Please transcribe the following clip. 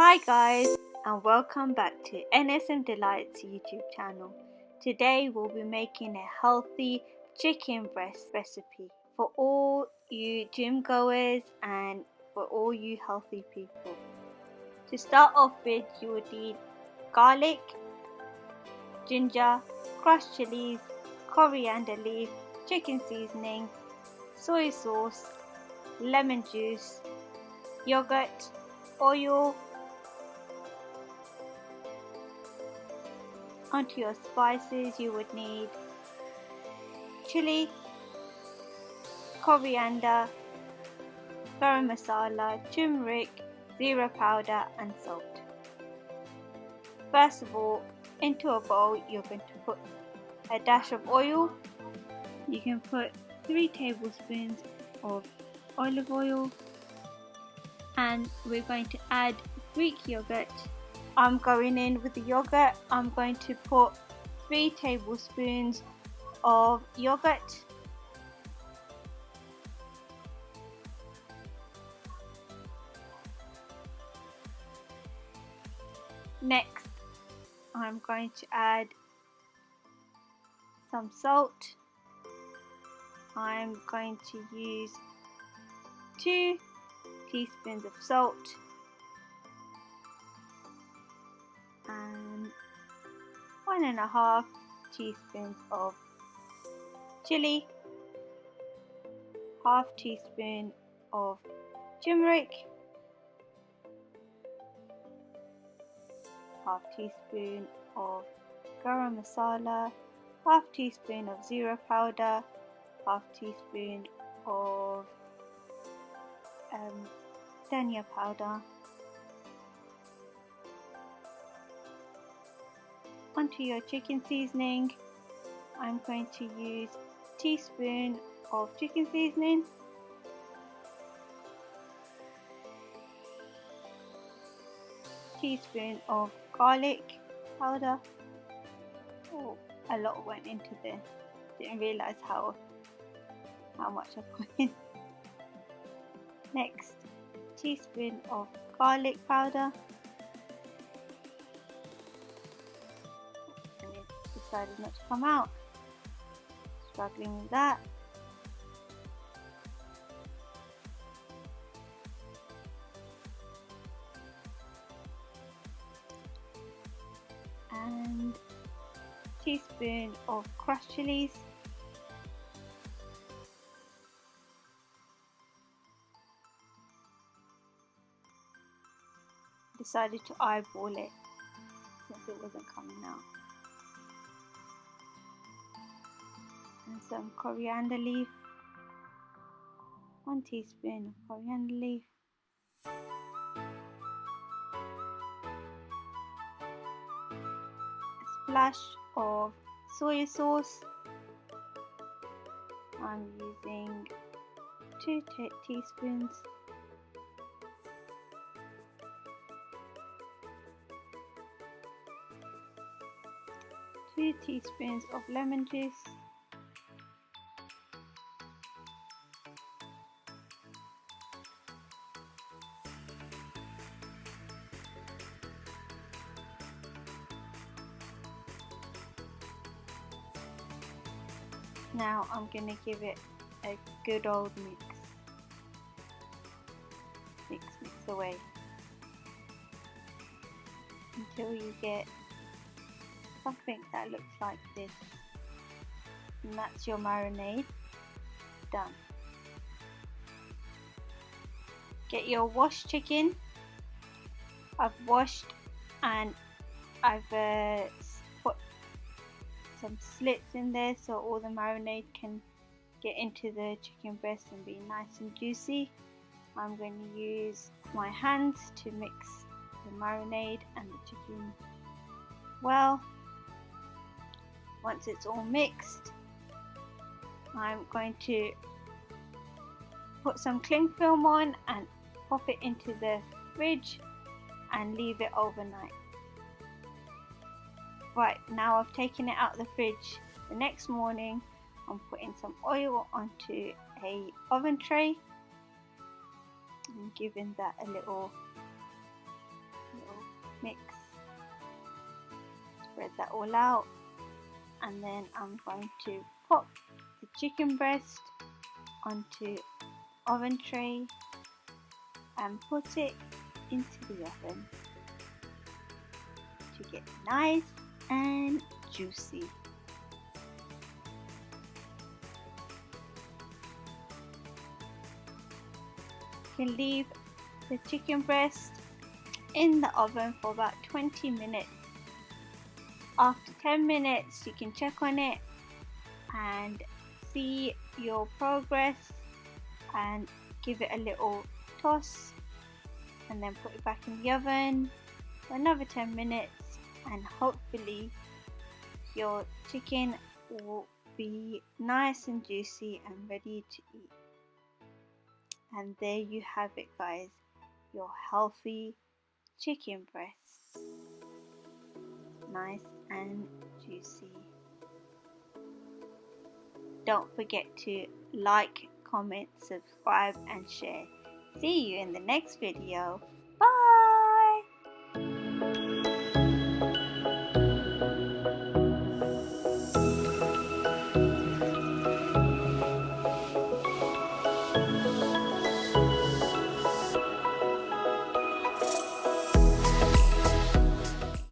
Hi guys, and welcome back to NSM Delights YouTube channel. Today we'll be making a healthy chicken breast recipe for all you gym goers and for all you healthy people. To start off with, you would need garlic, ginger, crushed chilies, coriander leaf, chicken seasoning, soy sauce, lemon juice, yogurt, oil. Onto your spices, you would need chili, coriander, garam masala, turmeric, zira powder and salt. First of all, into a bowl you're going to put a dash of oil. You can put 3 tablespoons of olive oil, and we're going to add Greek yogurt. I'm going in with the yogurt. I'm going to put 3 tablespoons of yogurt. Next, I'm going to add some salt. I'm going to use 2 teaspoons of salt and 1.5 teaspoons of chili, half teaspoon of turmeric, half teaspoon of garam masala, half teaspoon of zira powder, half teaspoon of dhania powder. Onto your chicken seasoning, I'm going to use a teaspoon of chicken seasoning, teaspoon of garlic powder. Oh, a lot went into there. Didn't realise how much I put in. Next, teaspoon of garlic powder. And it decided not to come out. Struggling with that. And teaspoon of crushed chilies. Decided to eyeball it since it wasn't coming out. And some coriander leaf, 1 teaspoon of coriander leaf, a splash of soy sauce. I'm using 2 teaspoons. Two teaspoons of lemon juice, now I'm going to give it a good old mix. Mix away until you get something that looks like this, and that's your marinade done. Get your washed chicken. I've washed and I've put some slits in there so all the marinade can get into the chicken breast and be nice and juicy. I'm going to use my hands to mix the marinade and the chicken well. Once it's all mixed, I'm going to put some cling film on and pop it into the fridge and leave it overnight. Right, now I've taken it out of the fridge. The next morning I'm putting some oil onto a oven tray and giving that a little mix. Spread that all out, and then I'm going to pop the chicken breast onto oven tray and put it into the oven to get nice and juicy. You can leave the chicken breast in the oven for about 20 minutes. After 10 minutes you can check on it and see your progress and give it a little toss, and then put it back in the oven for another 10 minutes, and hopefully your chicken will be nice and juicy and ready to eat. And there you have it, guys, your healthy chicken breast, nice and juicy. Don't forget to like, comment, subscribe and share. See you in the next video. Bye!